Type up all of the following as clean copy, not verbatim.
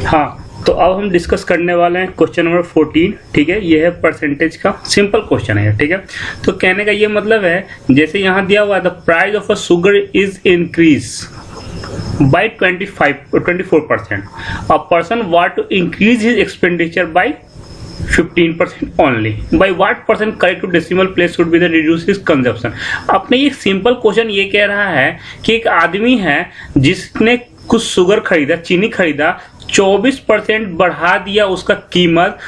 हाँ, तो अब हम डिस्कस करने वाले हैं क्वेश्चन नंबर 14। ठीक है, ये है परसेंटेज का सिंपल क्वेश्चन है। ठीक है, तो कहने का ये मतलब है, जैसे यहाँ दिया हुआ है the price of a sugar is increase by 24%. A person want to increase his expenditure by 15% only. By what percent correct to decimal place should be the reduce his consumption? अपने ये सिंपल क्वेश्चन ये कह रहा है कि एक आदमी है जिसने कुछ शुगर खरीदा, चीनी खरीदा, 24% बढ़ा दिया उसका कीमत,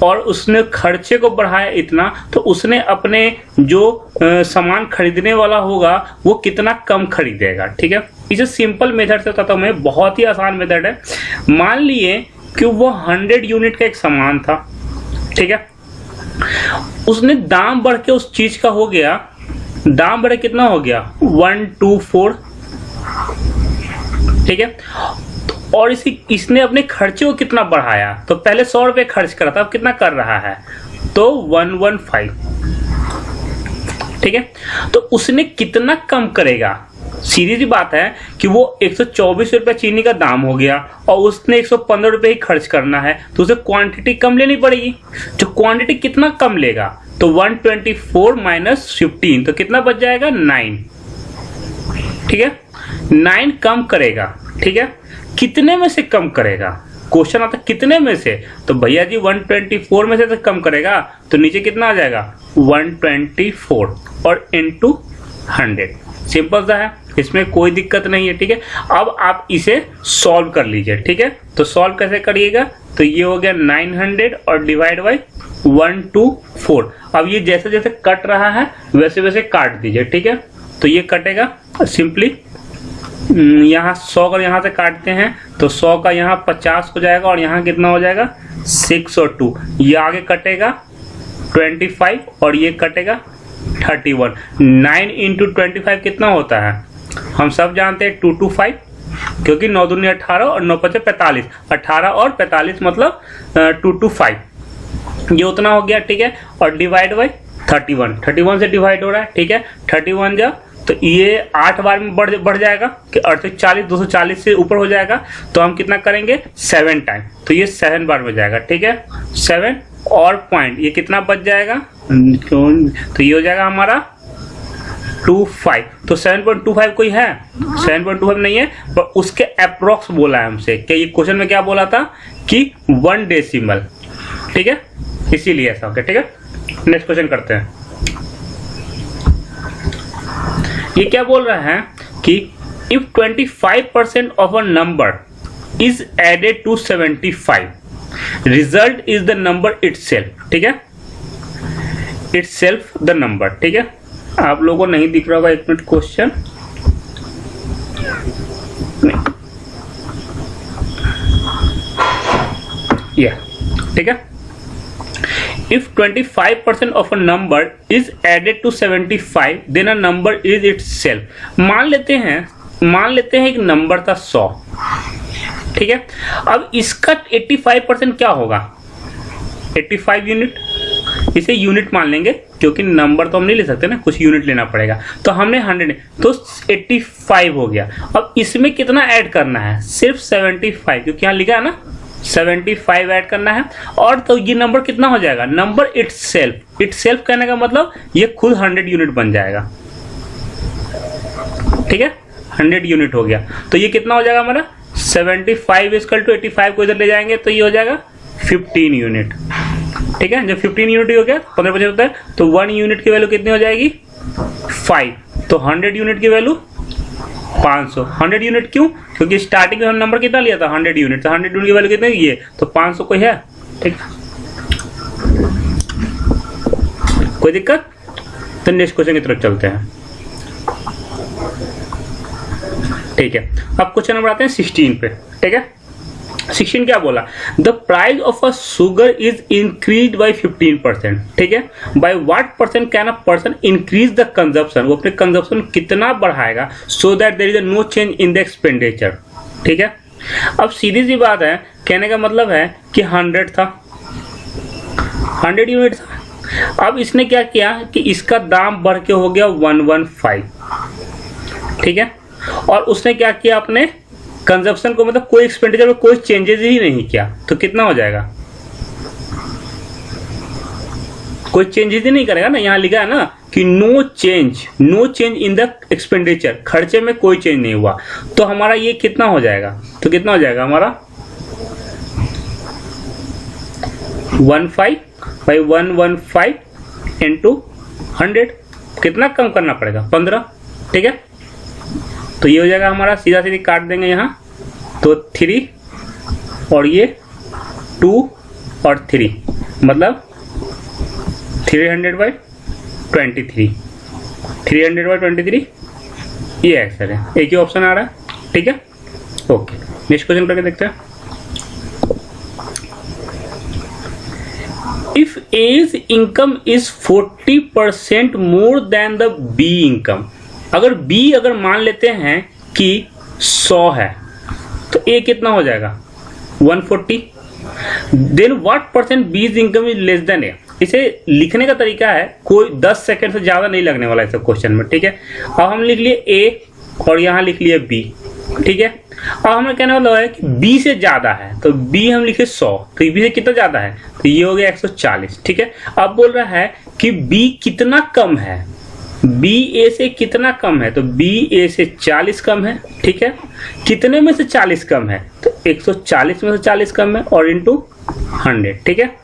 और उसने खर्चे को बढ़ाया इतना, तो उसने अपने जो सामान खरीदने वाला होगा वो कितना कम खरीदेगा। ठीक है, इसे सिंपल मेथड से बताता हूँ मैं, बहुत ही आसान मेथड है। मान लिए कि वो 100 यूनिट का एक सामान था। ठीक है, उसने दाम बढ़ के उस चीज का हो गया, दाम बढ़े कितना हो गया 124। ठीक है, और इसने अपने खर्चे को कितना बढ़ाया, तो पहले 100 रुपये खर्च करा था, अब कितना कर रहा है, तो 115। ठीक है, तो उसने कितना कम करेगा, सीधी सी बात है कि वो 124 रुपये चीनी का दाम हो गया और उसने 115 रुपये ही खर्च करना है, तो उसे क्वांटिटी कम लेनी पड़ेगी। जो क्वांटिटी कितना कम लेगा, तो 124 माइनस 15, तो कितना बच जाएगा 9। ठीक है, 9 कम करेगा। ठीक है, कितने में से कम करेगा, क्वेश्चन आता कितने में से, तो भैया जी 124 में से तो कम करेगा, तो नीचे कितना आ जाएगा 124 और इंटू 100। सिंपल सा है, इसमें कोई दिक्कत नहीं है। ठीक है, अब आप इसे सॉल्व कर लीजिए। ठीक है, तो सॉल्व कैसे करिएगा, तो ये हो गया 900 और डिवाइड बाई 124। अब ये जैसे जैसे कट रहा है वैसे वैसे काट दीजिए। ठीक है, तो ये कटेगा सिंपली, यहाँ 100 का यहाँ से काटते हैं तो 100 का यहाँ 50 हो जाएगा और यहाँ कितना हो जाएगा 6 और 2, ये आगे कटेगा 25 और ये कटेगा 31। 9 इंटू 25 कितना होता है, हम सब जानते हैं 225, क्योंकि 9 दूनी 18 और 9 पचे 45, 18 और 45 मतलब 225, ये उतना हो गया। ठीक है, और डिवाइड बाई 31 से डिवाइड हो रहा है। ठीक है, 31 जा तो ये 8 बार में बढ़ जाएगा कि 48 240 से ऊपर हो जाएगा, तो हम कितना करेंगे 7 टाइम, तो ये 7 बार में जाएगा। ठीक है, 7 और पॉइंट ये कितना बच जाएगा, तो ये हो जाएगा हमारा 25। तो 7.25 कोई है, 7.25 नहीं है, पर उसके अप्रोक्स बोला है हमसे कि ये क्वेश्चन में क्या बोला था कि 1 डेसिमल। ठीक है, इसीलिए ऐसा हो गया। ठीक है, नेक्स्ट क्वेश्चन करते हैं। ये क्या बोल रहा है कि if 25% of a number is added to 75, result is the number itself. ठीक है, इटसेल्फ द नंबर। ठीक है, आप लोगों को नहीं दिख रहा होगा, एक मिनट क्वेश्चन या ठीक है, if 25% of a number is added to 75 then a number is itself। मान लेते हैं एक नंबर था 100। ठीक है, अब इसका 85% क्या होगा, 85 यूनिट, इसे यूनिट मान लेंगे क्योंकि नंबर तो हम नहीं ले सकते ना, कुछ यूनिट लेना पड़ेगा, तो हमने 100 तो 85 हो गया। अब इसमें कितना ऐड करना है, सिर्फ 75, क्योंकि यहाँ लिखा है ना 75 ऐड करना है, और तो ये नंबर कितना हो जाएगा, नंबर इटसेल्फ कहने का मतलब ये खुद 100 यूनिट बन जाएगा। ठीक है, 100 यूनिट हो गया, तो ये कितना हो जाएगा हमारा 75 इक्वल टू 85 को इधर ले जाएंगे तो ये हो जाएगा 15 यूनिट। ठीक है, जब 15 यूनिट हो गया 15% होता है, तो 1 यूनिट की वैल्यू कितनी हो जाएगी 5, तो 100 यूनिट की वैल्यू 500। 100 यूनिट क्यों, क्योंकि स्टार्टिंग में हम नंबर कितना लिया था 100 यूनिट, तो 100 यूनिट की वैल्यू कितनी है, ये तो 500 कोई है। ठीक, कोई दिक्कत, तो नेक्स्ट क्वेश्चन की तरफ चलते हैं। ठीक है, अब क्वेश्चन नंबर आते हैं 16 पे। ठीक है, 16 क्या बोला, the price of a sugar is increase by 15%। ठीक है, by what percent can a person increase the consumption, वो अपने कंजप्शन कितना बढ़ाएगा, so that there is no change in the expenditure. ठीक है, अब सीधी सी बात है, कहने का मतलब है कि 100 था, 100 यूनिट था, अब इसने क्या किया कि इसका दाम बढ़ के हो गया 115। ठीक है, और उसने क्या किया, अपने कंजप्शन को मतलब कोई एक्सपेंडिचर में कोई चेंजेस ही नहीं किया, तो कितना हो जाएगा? कोई चेंजेस ही नहीं करेगा ना, यहाँ लिखा है ना कि no change in the expenditure, खर्चे में कोई चेंज नहीं हुआ, तो हमारा ये कितना हो जाएगा? तो कितना हो जाएगा हमारा 15 by 115 into 100, कितना कम करना पड़ेगा? 15, ठीक है। तो ये हो जाएगा हमारा, सीधा सीधी काट देंगे यहाँ, तो 3 और ये 2 और 3, मतलब 300 by 23, 300 by 23, ये आंसर है, एक ही ऑप्शन आ रहा है, ठीक है। ओके, नेक्स्ट क्वेश्चन करके देखते हैं। If A's income is 40% more than the B income, अगर B अगर मान लेते हैं कि 100 है, तो A कितना हो जाएगा? 140। Then what percent B's income is less than A। इसे लिखने का तरीका है, कोई 10 सेकंड से ज़्यादा नहीं लगने वाला इस क्वेश्चन में, ठीक है। अब हम लिख लिए A और यहाँ लिख लिए B, ठीक है। अब हमें कहने वाला है कि B से ज़्यादा है, तो B हम लिखे 100, तो B से कितना ज़्यादा है? तो ये हो गया 140, ठीक है। अब बोल रहा है कि B कितना कम है, B A से कितना कम है, तो B A से 40 कम है, ठीक है। कितने में से 40 कम है? तो 140 में से 40 कम है और इंटू 100, ठीक है।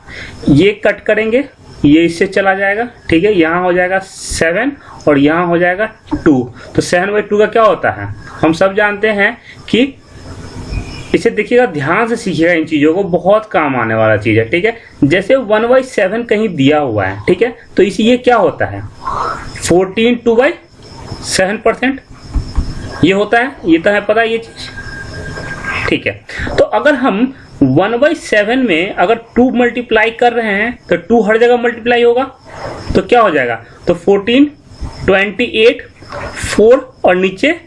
ये कट करेंगे, ये इससे चला जाएगा, ठीक है। यहाँ हो जाएगा 7 और यहाँ हो जाएगा 2, तो 7/2 का क्या होता है? हम सब जानते हैं कि इसे देखिएगा, ध्यान से सीखिएगा, इन चीज़ों को बहुत काम आने वाला चीज़ है, ठीक है। जैसे 1/7 कहीं दिया हुआ है, ठीक है, तो इसी ये क्या होता है? 14 2/7%, ये होता है, ये तो है पता है ये चीज़, ठीक है। तो अगर हम 1/7 में अगर 2 मल्टीप्लाई कर रहे हैं, तो 2 हर जगह मल्टीप्लाई होगा, तो क्या हो जाएगा? तो 14 28 4 और नीचे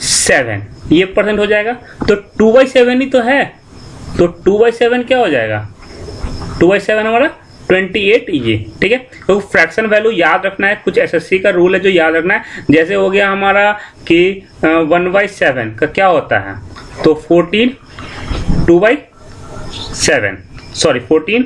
7, ये परसेंट हो जाएगा। तो 2/7 ही तो है, तो 2/7 क्या हो जाएगा? 2/7 हमारा 28, ये, ठीक है। तो फ्रैक्शन वैल्यू याद रखना है, कुछ एसएससी का रूल है जो याद रखना है। जैसे हो गया हमारा कि 1/7 का क्या होता है? तो 14 2/7, सॉरी 14,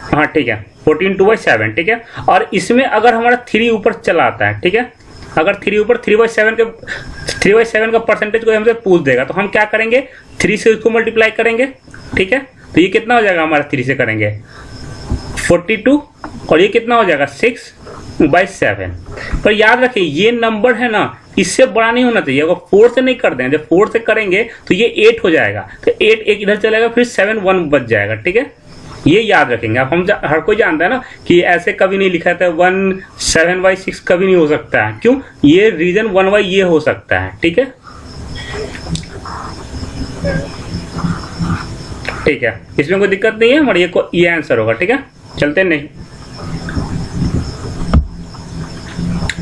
हाँ ठीक है, 14 2/7, ठीक है। और इसमें अगर हमारा 3 ऊपर चला आता है, ठीक है, अगर 3 ऊपर 3/7 का परसेंटेज कोई हमसे पूछ देगा, तो हम क्या करेंगे? 3 से इसको मल्टीप्लाई करेंगे, ठीक है। तो ये कितना हो जाएगा हमारा? 3 से करेंगे 42 और ये कितना हो जाएगा? 6/7। पर याद रखिए, ये नंबर है ना, इससे बड़ा नहीं होना चाहिए। अगर 4 से नहीं कर दें, जब 4 से करेंगे तो ये 8 हो जाएगा, तो 8 एक इधर चलेगा, फिर 7 1 बच जाएगा, ठीक है। ये याद रखेंगे आप। हर कोई जानता है ना कि ऐसे कभी नहीं लिखा था 1 7/6 कभी नहीं हो सकता है, क्यों? ये रीजन 1 ये हो सकता है, ठीक है, ठीक है। इसमें कोई दिक्कत नहीं है, हमारे ये आंसर होगा, ठीक है। चलते नहीं,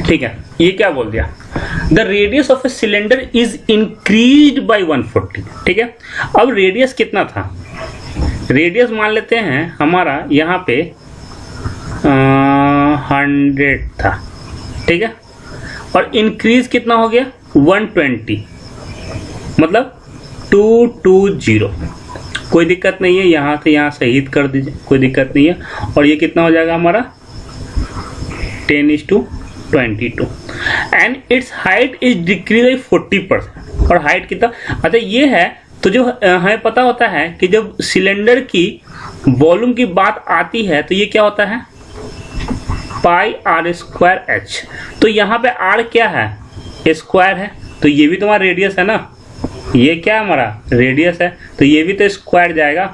ठीक है। ये क्या बोल दिया? The radius of a cylinder is increased by 140, ठीक है। अब रेडियस कितना था? रेडियस मान लेते हैं हमारा यहाँ पे 100 था, ठीक है। और इंक्रीज कितना हो गया? 120, मतलब 220। कोई दिक्कत नहीं है, यहाँ से यहाँ शहीद कर दीजिए, कोई दिक्कत नहीं है। और ये कितना हो जाएगा हमारा? 10:22 and it's height is decrease by 40%। और हाइट कितना? अच्छा ये है, तो जो हमें पता होता है कि जब सिलेंडर की वॉल्यूम की बात आती है तो ये क्या होता है? πr²h। तो यहाँ पे r क्या है? स्क्वायर है, तो ये भी तुम्हारा रेडियस है ना, ये क्या है हमारा? रेडियस है, तो ये भी तो स्क्वायर जाएगा,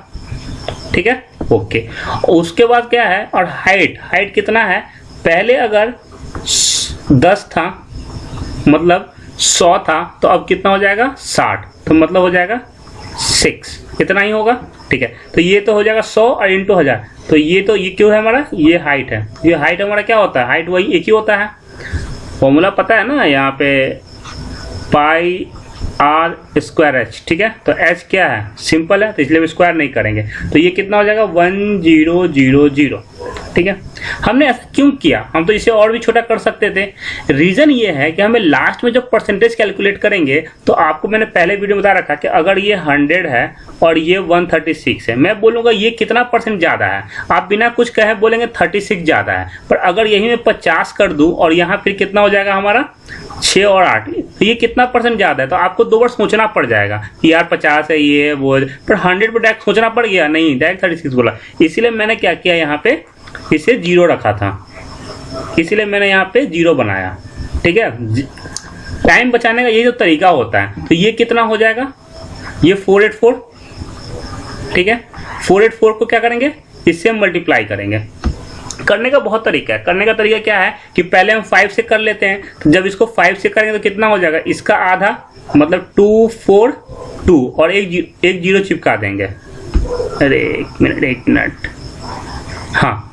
ठीक है, ओके। उसके बाद क्या है? और हाइट कितना है? पहले अगर 10 था, मतलब 100 था, तो अब कितना हो जाएगा? 60, तो मतलब हो जाएगा 6, इतना ही होगा, ठीक है। तो ये तो हो जाएगा 100 और इंटू 1000, तो ये क्यों है हमारा? ये हाइट है। ये हाइट हमारा क्या होता है? हाइट वही एक ही होता है, फॉर्मूला पता है ना, यहाँ पे πr²h, ठीक है। तो h क्या है? सिंपल है, तो इसलिए हम स्क्वायर नहीं करेंगे। तो ये कितना हो जाएगा? 1000, ठीक है। हमने ऐसा क्यों किया? हम तो इसे और भी छोटा कर सकते थे। रीजन ये है कि हमें लास्ट में जब परसेंटेज कैलकुलेट करेंगे तो आपको मैंने पहले वीडियो में बता रखा कि अगर ये 100 है और ये 136 है, मैं बोलूँगा ये कितना परसेंट ज़्यादा है, आप बिना कुछ कहे बोलेंगे 36 ज़्यादा है। पर अगर यही मैं 50 कर दूँ और यहाँ फिर कितना हो जाएगा हमारा 6 और 8, तो ये कितना परसेंट ज़्यादा है। तो आपको 2 बार सोचना पड़ जाएगा कि यार 50 है, ये है, वो है, पर 100 पर डायरेक्ट सोचना पड़ गया, नहीं डायरेक्ट 36 बोला। इसीलिए मैंने क्या किया, यहाँ पे इसे 0 रखा था, इसीलिए मैंने यहाँ पे 0 बनाया। ठीक है, टाइम बचाने का ये जो तरीका होता है। तो ये कितना हो जाएगा, ये 484। ठीक है, 484 को क्या करेंगे, इससे हम मल्टीप्लाई करेंगे। करने का बहुत तरीका है। करने का तरीका क्या है कि पहले हम 5 से कर लेते हैं, तो जब इसको 5 से करेंगे तो कितना हो जाएगा, इसका आधा मतलब 242 और एक जीरो चिपका देंगे। अरे एक मिनट, हाँ,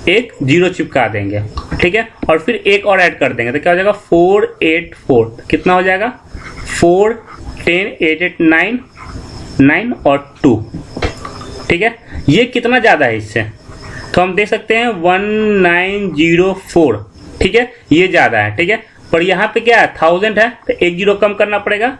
एक जीरो चिपका देंगे। ठीक है, और फिर एक और ऐड कर देंगे तो क्या हो जाएगा 484, कितना हो जाएगा 4 10 8 8 9 9 और 2। ठीक है, ये कितना ज़्यादा है इससे, तो हम देख सकते हैं 1904। ठीक है, ये ज़्यादा है। ठीक है, पर यहाँ पे क्या है 1000 है, तो एक जीरो कम करना पड़ेगा,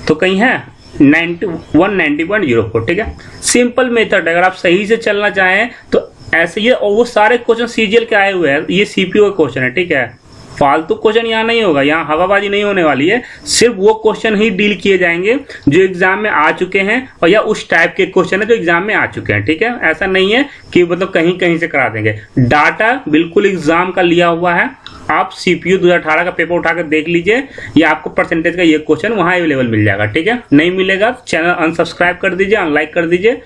तो कहीं है 190.04। ठीक है, सिंपल मेथड। अगर आप सही से चलना चाहें तो ऐसे ये, और वो सारे क्वेश्चन सीजीएल के आए हुए हैं, ये सीपीओ का क्वेश्चन है। ठीक है, फालतू क्वेश्चन यहाँ नहीं होगा, यहाँ हवाबाजी नहीं होने वाली है। सिर्फ वो क्वेश्चन ही डील किए जाएंगे जो एग्जाम में आ चुके हैं, और या उस टाइप के क्वेश्चन है जो एग्जाम में आ चुके हैं। ठीक है, ऐसा नहीं है कि मतलब कहीं कहीं से करा देंगे। डाटा बिल्कुल एग्जाम का लिया हुआ है। आप सीपीयू 2018 का पेपर उठा कर देख लीजिए, या आपको परसेंटेज का ये क्वेश्चन वहाँ अवेलेबल मिल जाएगा। ठीक है, नहीं मिलेगा तो चैनल अनसब्सक्राइब कर दीजिए, अनलाइक कर दीजिए,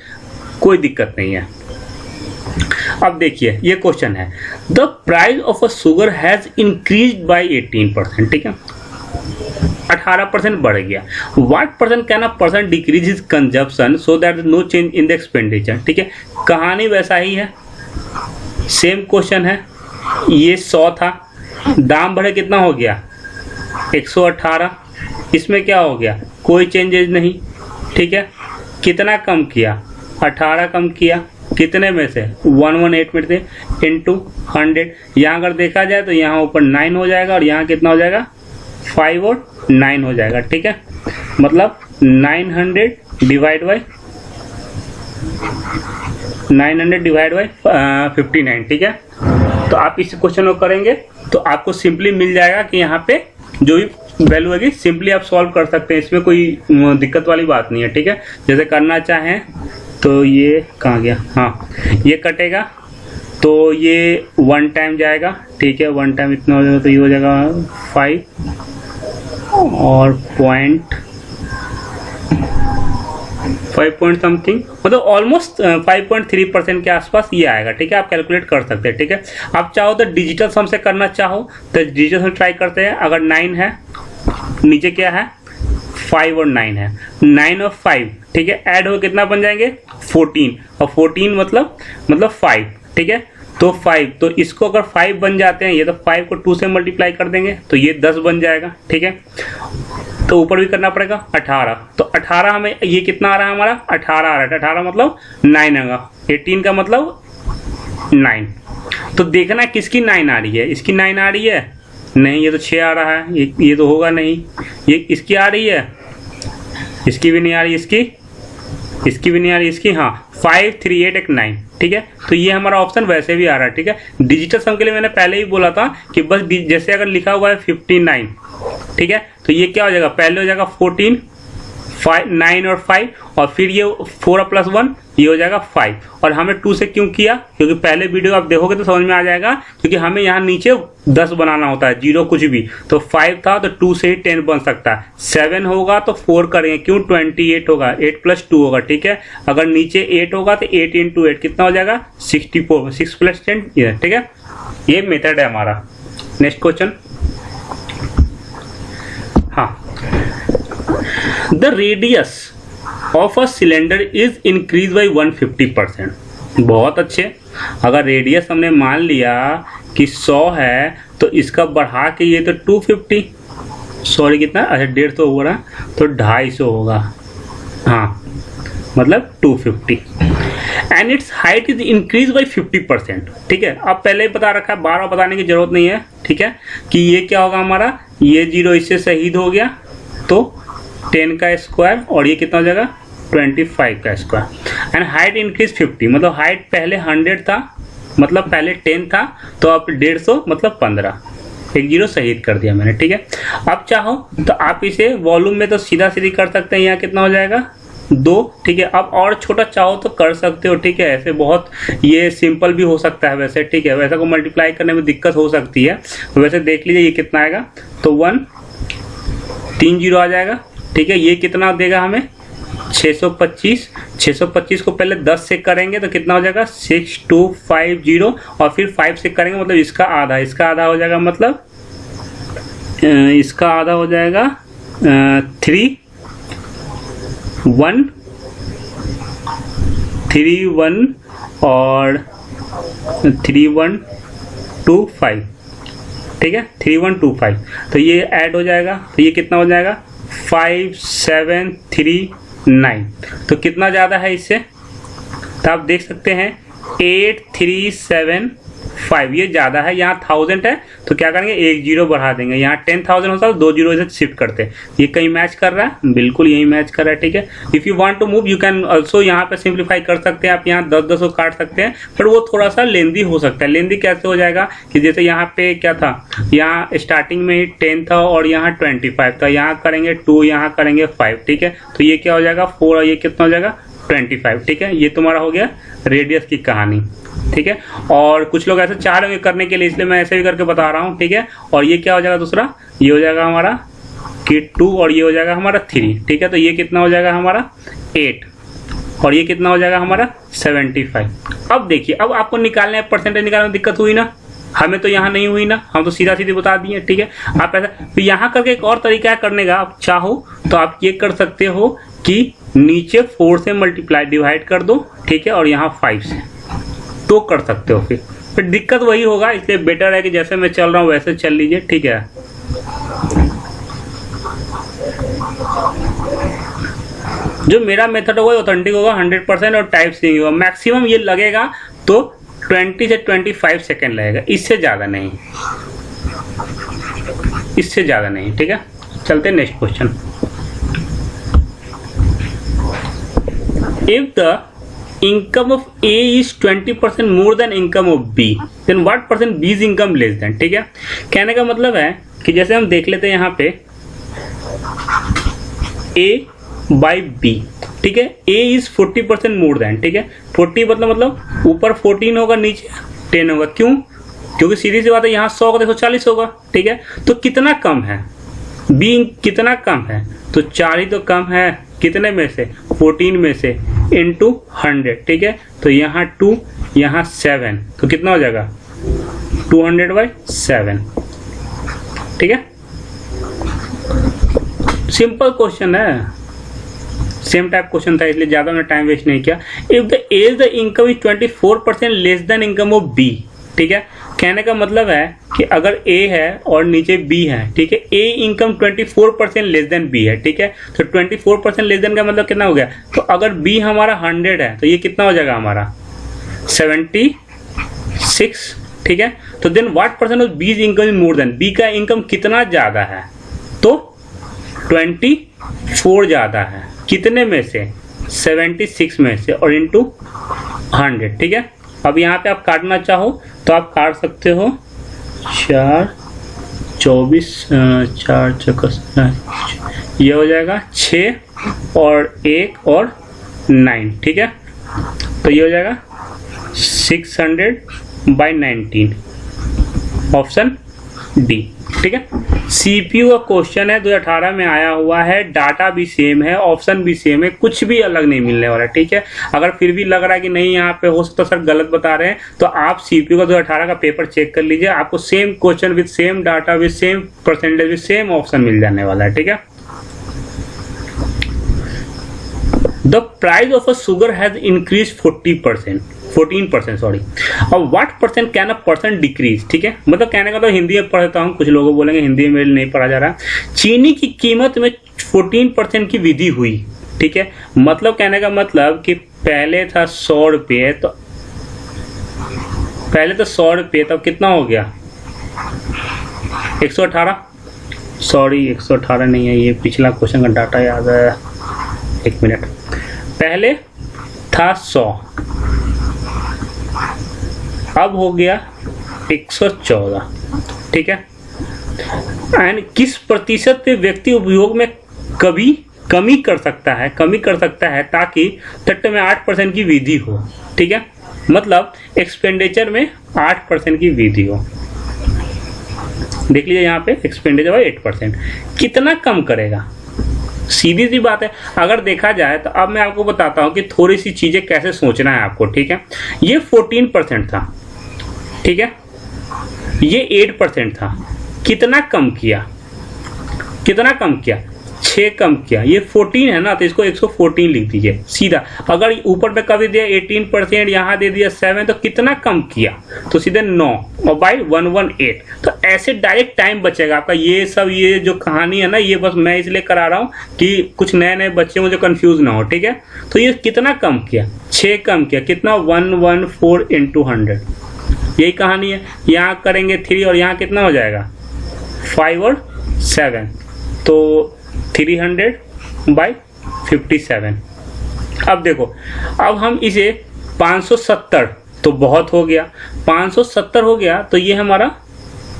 कोई दिक्कत नहीं है। अब देखिए ये क्वेश्चन है, the price of a sugar has increased by 18%। ठीक है, 18% बढ़ गया। What percent can a person decrease his consumption so that no change in the expenditure. ठीक है, कहानी वैसा ही है, सेम क्वेश्चन है। ये 100 था, दाम बढ़े कितना हो गया 118। इसमें क्या हो गया, कोई चेंजेज नहीं। ठीक है, कितना कम किया, 18 कम किया, कितने में से 118 में से इंटू 100। यहाँ अगर देखा जाए तो यहाँ ऊपर 9 हो जाएगा और यहाँ कितना हो जाएगा 5 और 9 हो जाएगा। ठीक है, मतलब 900 डिवाइड बाई 59। ठीक है, तो आप इस क्वेश्चन को करेंगे तो आपको सिंपली मिल जाएगा कि यहाँ पे जो भी वैल्यू होगी सिंपली आप सॉल्व कर सकते हैं, इसमें कोई दिक्कत वाली बात नहीं है। ठीक है, जैसे करना चाहें तो ये कहाँ गया, हाँ ये कटेगा तो ये 1 टाइम जाएगा। ठीक है, 1 टाइम इतना हो जाएगा तो ये हो जाएगा 5 और 5 पॉइंट समथिंग, मतलब ऑलमोस्ट 5.3% के आसपास ये आएगा। ठीक है, आप कैलकुलेट कर सकते हैं। ठीक है, आप चाहो तो डिजिटल सम से करना चाहो तो डिजिटल सम ट्राई करते हैं। अगर 9 है, नीचे क्या है 5 और 9 है, 9 और 5 ठीक है ऐड हो कितना बन जाएंगे 14, और 14 मतलब 5। ठीक है, तो 5, तो इसको अगर 5 बन जाते हैं, ये तो 5 को 2 से मल्टीप्लाई कर देंगे तो ये 10 बन जाएगा। ठीक है, तो ऊपर भी करना पड़ेगा 18, तो 18 हमें ये कितना आ रहा है हमारा 18 आ रहा है, 18 मतलब 9 आएगा, 18 का मतलब 9। तो देखना किसकी 9 आ रही है, इसकी 9 आ रही है, नहीं ये तो 6 आ रहा है, ये तो होगा नहीं। ये इसकी आ रही है, इसकी भी नहीं आ रही, इसकी भी नहीं आ रही, इसकी हाँ 5 3 8 9। ठीक है, तो ये हमारा ऑप्शन वैसे भी आ रहा है। ठीक है, डिजिटल सम के लिए मैंने पहले ही बोला था कि बस जैसे अगर लिखा हुआ है 59, ठीक है, तो ये क्या हो जाएगा, पहले हो जाएगा 14 5 9 और 5, और फिर ये 4 + 1 ये हो जाएगा 5। और हमें 2 से क्यों किया, क्योंकि पहले वीडियो आप देखोगे तो समझ में आ जाएगा, क्योंकि हमें यहाँ नीचे 10 बनाना होता है, 0 कुछ भी। तो 5 था तो 2 से ही 10 बन सकता है, 7 होगा तो 4 करेंगे, क्यों 28 होगा, 8 + 2 होगा। ठीक है, अगर नीचे 8 होगा तो 8 × 8 कितना हो जाएगा 64, 6 + 10 ये। ठीक है, ये मेथड है हमारा। नेक्स्ट क्वेश्चन, हाँ, the radius of a cylinder is increase by 150%। बहुत अच्छे, अगर रेडियस हमने मान लिया कि 100 है तो इसका बढ़ा के ये तो 250, सॉरी कितना, अच्छा 150 हो रहा है तो 250 होगा, हाँ मतलब 250। And it's height is increase by 50%। ठीक है, अब पहले ही बता रखा है, बार बार बताने की जरूरत नहीं है। ठीक है, कि ये क्या होगा हमारा, ये 0 इससे शहीद हो गया तो 10 का स्क्वायर और ये कितना हो जाएगा 25 का स्क्वायर। एंड हाइट इंक्रीज 50, मतलब हाइट पहले 100 था, मतलब पहले 10 था तो अब 150 मतलब 15, एक 0 शहीद कर दिया मैंने। ठीक है, अब चाहो तो आप इसे वॉल्यूम में तो सीधा सीधी कर सकते हैं, यहाँ कितना हो जाएगा 2। ठीक है, अब और छोटा चाहो तो कर सकते हो। ठीक है, ऐसे बहुत ये सिंपल भी हो सकता है वैसे। ठीक है, वैसा को मल्टीप्लाई करने में दिक्कत हो सकती है, वैसे देख लीजिए ये कितना आएगा, तो 1 3 0 आ जाएगा। ठीक है, ये कितना देगा हमें 625। 625 को पहले 10 से करेंगे तो कितना हो जाएगा 6250, और फिर 5 से करेंगे मतलब इसका आधा, इसका आधा हो जाएगा, मतलब इसका आधा हो जाएगा 3 1 3 1 और 3 1 2 5। ठीक है, 3 1 2 5, तो ये ऐड हो जाएगा, तो ये कितना हो जाएगा 5 7 3 9। तो कितना ज़्यादा है इससे, तो आप देख सकते हैं 8 3 7 5, ये ज़्यादा है। यहाँ 1000 है तो क्या करेंगे, एक 0 बढ़ा देंगे, यहाँ 10,000 होता है 2 0 इसे शिफ्ट करते हैं। ये कहीं मैच कर रहा है, बिल्कुल यही मैच कर रहा है। ठीक है, if you want to move you can also यहाँ पे सिंप्लीफाई कर सकते हैं, आप यहाँ 10 को काट सकते हैं, पर वो थोड़ा सा लेंदी हो सकता है। लेंदी कैसे हो जाएगा कि जैसे यहाँ पे क्या था, यहाँ स्टार्टिंग में ही 10 था और यहाँ 25 था, यहाँ करेंगे 2, यहाँ करेंगे 5। ठीक है, तो ये क्या हो जाएगा 4 और ये कितना हो जाएगा 25। ठीक है, ये तुम्हारा हो गया रेडियस की कहानी। ठीक है, और कुछ लोग ऐसे चाह रहे होंगे करने के लिए, इसलिए मैं ऐसे भी करके बता रहा हूँ। ठीक है, और ये क्या हो जाएगा दूसरा, ये हो जाएगा हमारा कि 2 और ये हो जाएगा हमारा 3। ठीक है, तो ये कितना हो जाएगा हमारा 8 और ये कितना हो जाएगा हमारा 75। अब देखिए, अब आपको निकालने परसेंटेज निकालने में दिक्कत हुई ना, हमें तो यहाँ नहीं हुई ना, हम तो सीधा सीधी बता दिए। ठीक है, आप ऐसा तो यहाँ करके एक और तरीका है करने का, आप चाहो तो आप ये कर सकते हो कि नीचे 4 से मल्टीप्लाई डिवाइड कर दो। ठीक है, और यहाँ 5 से तो कर सकते हो, फिर दिक्कत वही होगा, इसलिए बेटर है कि जैसे मैं चल रहा हूँ वैसे चल लीजिए। ठीक है, जो मेरा मेथड होगा ऑथेंटिक होगा 100% और टाइप सी होगा। मैक्सिमम ये लगेगा तो 20 से 25 सेकेंड लगेगा, इससे ज़्यादा नहीं, इससे ज़्यादा नहीं। ठीक है, चलते next question. If the income of A is 20% more than income of B, then what percent B is income less than। ठीक है, कहने का मतलब है कि जैसे हम देख लेते हैं यहाँ पे A by B। ठीक है, A is 40% more than। ठीक है, 40 मतलब ऊपर 14 होगा नीचे 10 होगा, क्यों, क्योंकि सीधी सी बात है यहाँ 100 का 140 होगा। ठीक है, तो कितना कम है B, कितना कम है, तो 4 ही तो कम है, कितने में से 14 में से इंटू 100। ठीक है, तो यहाँ 2 यहाँ 7, तो कितना हो जाएगा 200/7। ठीक है, सिंपल क्वेश्चन है, सेम टाइप क्वेश्चन था, इसलिए ज़्यादा मैंने टाइम वेस्ट नहीं किया। If the A's the income is 24% less than income of B. ठीक है, कहने का मतलब है कि अगर A है और नीचे B है। ठीक है, A income 24% less then B है। ठीक है, तो 24% लेस देन का मतलब कितना हो गया, तो अगर B हमारा 100 है तो ये कितना हो जाएगा हमारा 76। ठीक है, तो then what percent of B income is more than, B का इनकम कितना ज़्यादा है, तो 24 ज़्यादा है, कितने में से 76 में से और इंटू 100। ठीक है, अब यहाँ पे आप काटना चाहो तो आप काट सकते हो, 4 24 4 चौकस, ये हो जाएगा 6 और 1 और 9। ठीक है, तो ये हो जाएगा 600/19, ऑप्शन डी। ठीक है, सीपीयू का क्वेश्चन है, 2018 में आया हुआ है, डाटा भी सेम है, ऑप्शन भी सेम है, कुछ भी अलग नहीं मिलने वाला। ठीक है, अगर फिर भी लग रहा है कि नहीं यहाँ पे हो सकता सर गलत बता रहे हैं, तो आप सीपीयू का 2018 का पेपर चेक कर लीजिए, आपको same question with same data with same percentage with same option मिल जाने वाला है। ठीक है, the price of a sugar has increase 14%, sorry, और what percent can a person decrease. ठीक है, मतलब कहने का तो हिंदी में पढ़ता हूँ, कुछ लोगों बोलेंगे हिंदी में नहीं पढ़ा जा रहा। चीनी की कीमत में 14% की वृद्धि हुई। ठीक है, मतलब कहने का मतलब कि पहले था 100 रुपये, तो पहले तो 100 रुपये, तब कितना हो गया 118। सॉरी 118 नहीं है, ये पिछला क्वेश्चन का डाटा याद है, एक मिनट। पहले था 100, अब हो गया 114, ठीक है। एंड किस प्रतिशत पे व्यक्ति उपयोग में कमी कर सकता है ताकि तट में 8% की वृद्धि हो, ठीक है। मतलब एक्सपेंडिचर में 8% की वृद्धि हो। देख लीजिए यहाँ पे एक्सपेंडिचर 8%, कितना कम करेगा? सीधी सी बात है। अगर देखा जाए तो अब मैं आपको बताता हूँ कि थोड़ी सी चीजें कैसे सोचना है आपको, ठीक है। ये 14% था, ठीक है, ये 8% था, कितना कम किया? 6 कम किया। ये 14 है ना, तो इसको 114 लिख दीजिए सीधा। अगर ऊपर पे कभी दिया 18%, यहाँ दे दिया 7, तो कितना कम किया? तो सीधे 9 और बाई 118। तो ऐसे डायरेक्ट टाइम बचेगा आपका। ये सब ये जो कहानी है ना, ये बस मैं इसलिए करा रहा हूँ कि कुछ नए बच्चे मुझे कंफ्यूज ना हो, ठीक है। तो ये कितना कम किया? 6 कम किया। कितना? 114 × 100, यही कहानी है। यहाँ करेंगे 3 और यहाँ कितना हो जाएगा 5 और 7, तो 300/57। अब देखो, अब हम इसे 570, तो बहुत हो गया, 570 हो गया, तो ये हमारा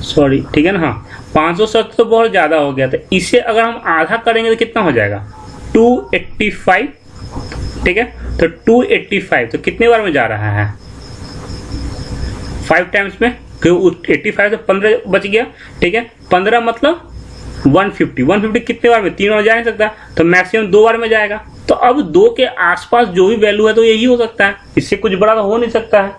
सॉरी, ठीक है ना, हाँ 570 तो बहुत ज़्यादा हो गया। तो इसे अगर हम आधा करेंगे तो कितना हो जाएगा 285, ठीक है। तो 285 तो कितने बार में जा रहा है 5 टाइम्स में, क्योंकि 85 से 15 बच गया, ठीक है। 15 मतलब 150 कितने बार में? 3 बार जा नहीं सकता, तो मैक्सिमम 2 बार में जाएगा। तो अब 2 के आसपास जो भी वैल्यू है तो यही हो सकता है, इससे कुछ बड़ा तो हो नहीं सकता है।